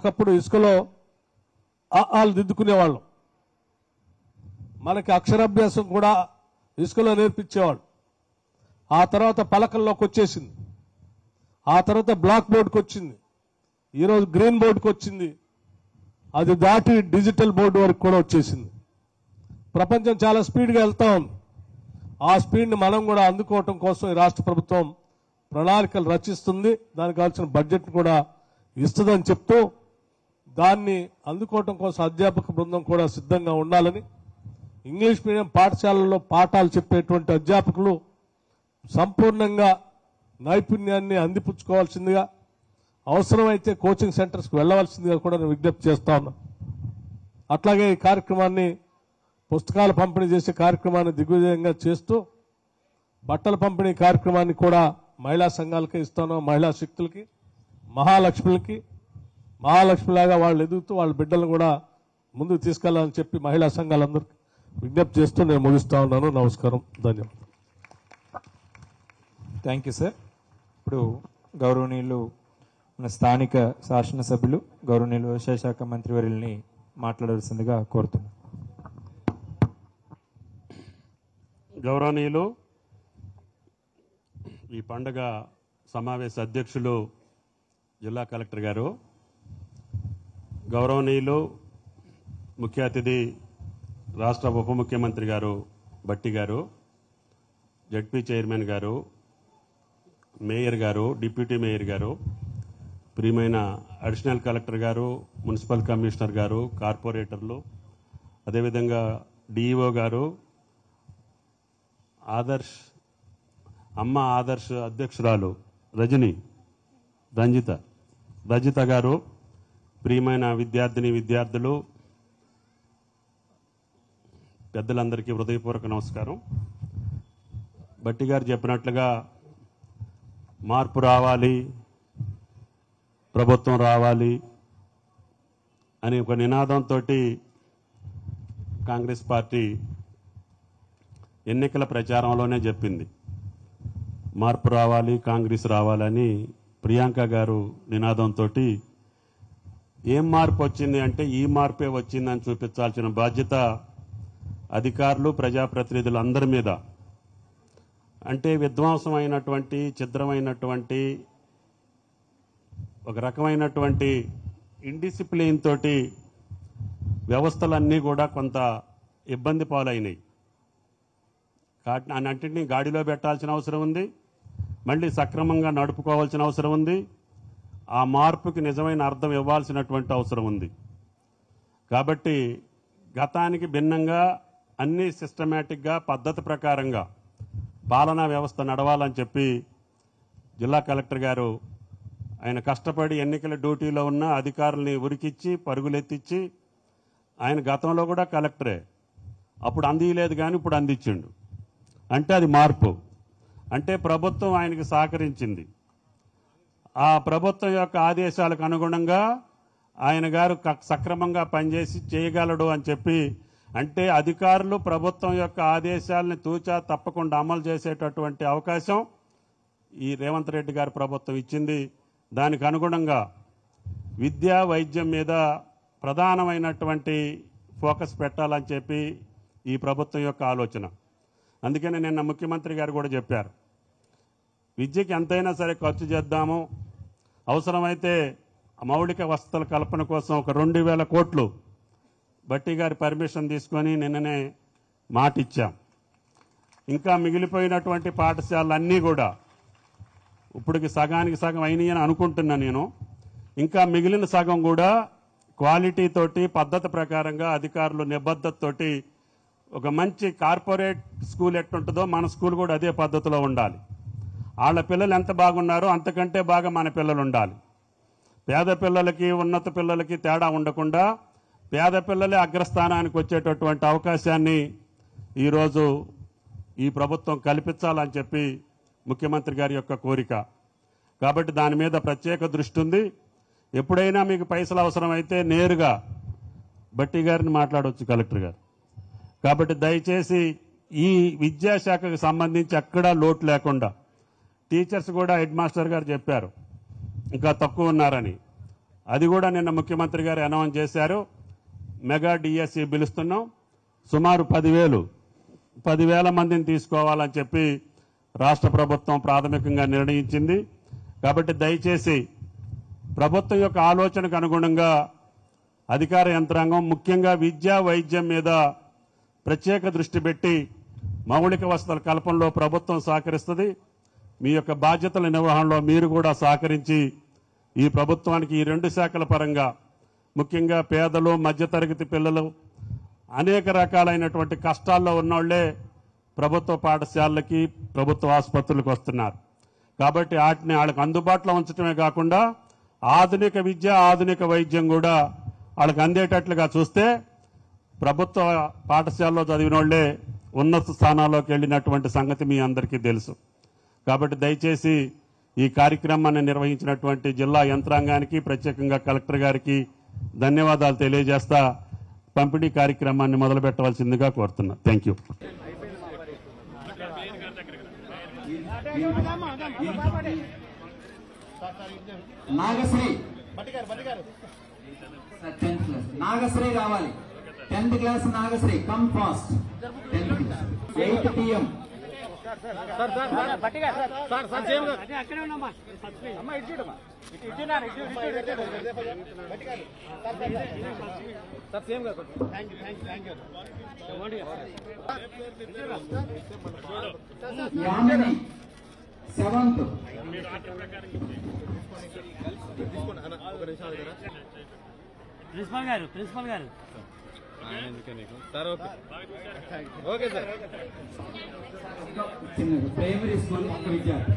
ఒకప్పుడు ఇసుకలో ఆలు దిద్దుకునేవాళ్ళం. మనకి అక్షరాభ్యాసం కూడా ఇసుకలో నేర్పించేవాళ్ళు. ఆ తర్వాత పలకల్లోకి వచ్చేసింది. ఆ తర్వాత బ్లాక్ బోర్డుకి వచ్చింది. ఈరోజు గ్రీన్ బోర్డుకి వచ్చింది. అది దాటి డిజిటల్ బోర్డు వరకు కూడా వచ్చేసింది. ప్రపంచం చాలా స్పీడ్గా వెళ్తా ఉంది. ఆ స్పీడ్ని మనం కూడా అందుకోవటం కోసం ఈ రాష్ట్ర ప్రభుత్వం ప్రణాళికలు రచిస్తుంది. దానికి కావాల్సిన బడ్జెట్ కూడా ఇస్తుందని చెప్తూ దాన్ని అందుకోవటం కోసం అధ్యాపక బృందం కూడా సిద్ధంగా ఉండాలని, ఇంగ్లీష్ మీడియం పాఠశాలల్లో పాఠాలు చెప్పేటువంటి అధ్యాపకులు సంపూర్ణంగా నైపుణ్యాన్ని అందిపుచ్చుకోవాల్సిందిగా, అవసరమైతే కోచింగ్ సెంటర్స్కి వెళ్లవలసిందిగా కూడా నేను విజ్ఞప్తి చేస్తా ఉన్నా. అట్లాగే ఈ కార్యక్రమాన్ని పుస్తకాలు పంపిణీ చేసే కార్యక్రమాన్ని దిగ్విజయంగా చేస్తూ బట్టల పంపిణీ కార్యక్రమాన్ని కూడా మహిళా సంఘాలకే ఇస్తాను. మహిళా శక్తులకి, మహాలక్ష్మిలాగా వాళ్ళు ఎదుగుతూ వాళ్ళ బిడ్డలను కూడా ముందుకు తీసుకెళ్లాలని చెప్పి మహిళా సంఘాలందరికీ విజ్ఞప్తి చేస్తూ నేను ముగిస్తా ఉన్నాను. నమస్కారం, ధన్యవాదాలు. Thank you sir. ఇప్పుడు గౌరవనీయులు మన స్థానిక శాసనసభ్యులు గౌరవనీయులు వ్యవసాయ శాఖ మంత్రివర్యుల్ని మాట్లాడవలసిందిగా కోరుతున్నాను. గౌరవనీయులు, ఈ పండుగ సమావేశ అధ్యక్షులు జిల్లా కలెక్టర్ గారు, గౌరవనీయులు ముఖ్య అతిథి రాష్ట్ర ఉప ముఖ్యమంత్రి గారు బట్టి గారు, జడ్పీ చైర్మన్ గారు, మేయర్ గారు, డిప్యూటీ మేయర్ గారు, ప్రియమైన అడిషనల్ కలెక్టర్ గారు, మున్సిపల్ కమిషనర్ గారు, కార్పొరేటర్లు, అదేవిధంగా డిఈఓ గారు, ఆదర్శ్ అధ్యక్షురాలు రజిత గారు, ప్రియమైన విద్యార్థులు, పెద్దలందరికీ హృదయపూర్వక నమస్కారం. బట్టి గారు చెప్పినట్లుగా మార్పు రావాలి, ప్రభుత్వం రావాలి అనే ఒక నినాదంతో కాంగ్రెస్ పార్టీ ఎన్నికల ప్రచారంలోనే చెప్పింది. మార్పు రావాలి, కాంగ్రెస్ రావాలని ప్రియాంక గారు నినాదంతో ఏం మార్పు వచ్చింది అంటే ఈ మార్పే వచ్చిందని చూపించాల్సిన బాధ్యత అధికారులు, ప్రజాప్రతినిధులు అందరి మీద. అంటే విధ్వంసమైనటువంటి, ఛిద్రమైనటువంటి, ఒక రకమైనటువంటి ఇండిసిప్లిన్ తోటి వ్యవస్థలన్నీ కూడా కొంత ఇబ్బంది పాలైనాయి. అన్నింటినీ గాడిలో పెట్టాల్సిన అవసరం ఉంది, మళ్ళీ సక్రమంగా నడుపుకోవాల్సిన అవసరం ఉంది, ఆ మార్పుకి నిజమైన అర్థం ఇవ్వాల్సినటువంటి అవసరం ఉంది. కాబట్టి గతానికి భిన్నంగా అన్ని సిస్టమేటిక్గా, పద్ధతి ప్రకారంగా పాలనా వ్యవస్థ నడవాలని చెప్పి జిల్లా కలెక్టర్ గారు ఆయన కష్టపడి ఎన్నికల డ్యూటీలో ఉన్న అధికారుల్ని ఉరికిచ్చి, పరుగులెత్తిచ్చి, ఆయన గతంలో కూడా కలెక్టరే, అప్పుడు అందియలేదు కానీ ఇప్పుడు అందించిండు. అంటే అది మార్పు. అంటే ప్రభుత్వం ఆయనకి సహకరించింది. ఆ ప్రభుత్వం యొక్క ఆదేశాలకు అనుగుణంగా ఆయన గారు సక్రమంగా పనిచేసి చేయగలడు అని చెప్పి, అంటే అధికారులు ప్రభుత్వం యొక్క ఆదేశాలని తూచా తప్పకుండా అమలు చేసేటటువంటి అవకాశం ఈ రేవంత్ రెడ్డి గారి ప్రభుత్వం ఇచ్చింది. దానికి అనుగుణంగా విద్య, వైద్యం మీద ప్రధానమైనటువంటి ఫోకస్ పెట్టాలని చెప్పి ఈ ప్రభుత్వం యొక్క ఆలోచన. అందుకని నిన్న ముఖ్యమంత్రి గారు కూడా చెప్పారు, విద్యకి ఎంతైనా సరే ఖర్చు చేద్దాము, అవసరమైతే మౌలిక వసతుల కల్పన కోసం ఒక 2000 కోట్లు బట్టి గారి పర్మిషన్ తీసుకొని నిన్ననే మాట ఇచ్చాం. ఇంకా మిగిలిపోయినటువంటి పాఠశాలలన్నీ కూడా ఇప్పటికి సగానికి సగం అయినాయని అనుకుంటున్నా నేను. ఇంకా మిగిలిన సగం కూడా క్వాలిటీ తోటి, పద్ధతి ప్రకారంగా అధికారులు నిబద్ధతతోటి ఒక మంచి కార్పొరేట్ స్కూల్ ఎట్టుంటుందో మన స్కూల్ కూడా అదే పద్ధతిలో ఉండాలి. వాళ్ళ పిల్లలు ఎంత బాగున్నారో అంతకంటే బాగా మన పిల్లలు ఉండాలి. పేద పిల్లలకి, ఉన్నత పిల్లలకి తేడా ఉండకుండా పేద పిల్లలే అగ్రస్థానానికి వచ్చేటటువంటి అవకాశాన్ని ఈరోజు ఈ ప్రభుత్వం కల్పించాలని చెప్పి ముఖ్యమంత్రి గారి యొక్క కోరిక. కాబట్టి దాని మీద ప్రత్యేక దృష్టి ఉంది. ఎప్పుడైనా మీకు పైసలు అవసరమైతే నేరుగా బట్టి గారిని మాట్లాడవచ్చు కలెక్టర్ గారు. కాబట్టి దయచేసి ఈ విద్యాశాఖకు సంబంధించి ఎక్కడా లోటు లేకుండా, టీచర్స్ కూడా హెడ్ మాస్టర్ గారు చెప్పారు ఇంకా తక్కువ ఉన్నారని, అది కూడా నిన్న ముఖ్యమంత్రి గారు అనౌన్స్ చేశారు. మెగా డిఎస్సి పిలుస్తున్నాం. సుమారు 10,000 మందిని తీసుకోవాలని చెప్పి రాష్ట్ర ప్రభుత్వం ప్రాథమికంగా నిర్ణయించింది. కాబట్టి దయచేసి ప్రభుత్వం యొక్క ఆలోచనకు అనుగుణంగా అధికార యంత్రాంగం ముఖ్యంగా విద్యా వైద్యం మీద ప్రత్యేక దృష్టి పెట్టి మౌలిక వసతుల కల్పనలో ప్రభుత్వం సహకరిస్తుంది. మీ యొక్క బాధ్యతల నిర్వహణలో మీరు కూడా సహకరించి ఈ ప్రభుత్వానికి ఈ 2 శాఖల పరంగా ముఖ్యంగా పేదలు, మధ్యతరగతి పిల్లలు, అనేక రకాలైనటువంటి కష్టాల్లో ఉన్నోళ్లే ప్రభుత్వ పాఠశాలలకి, ప్రభుత్వ ఆసుపత్రులకు వస్తున్నారు. కాబట్టి వాటిని వాళ్ళకి అందుబాటులో ఉంచడమే కాకుండా ఆధునిక విద్య, ఆధునిక వైద్యం కూడా వాళ్ళకి అందేటట్లుగా చూస్తే ప్రభుత్వ పాఠశాలలో చదివిన వాళ్లే ఉన్నత స్థానాల్లోకి వెళ్ళినటువంటి సంగతి మీ అందరికీ తెలుసు. కాబట్టి దయచేసి ఈ కార్యక్రమాన్ని నిర్వహించినటువంటి జిల్లా యంత్రాంగానికి, ప్రత్యేకంగా కలెక్టర్ గారికి ధన్యవాదాలు తెలియజేస్తా పంపిణీ కార్యక్రమాన్ని మొదలు పెట్టవలసిందిగా కోరుతున్నా. Thank you. నాగశ్రీ రావాలి. 10th class Nagashri come fast. 8 PM. Yamini 7th. Principal గారు ప్రైమరీ స్కూల్ ఒక విద్యార్థి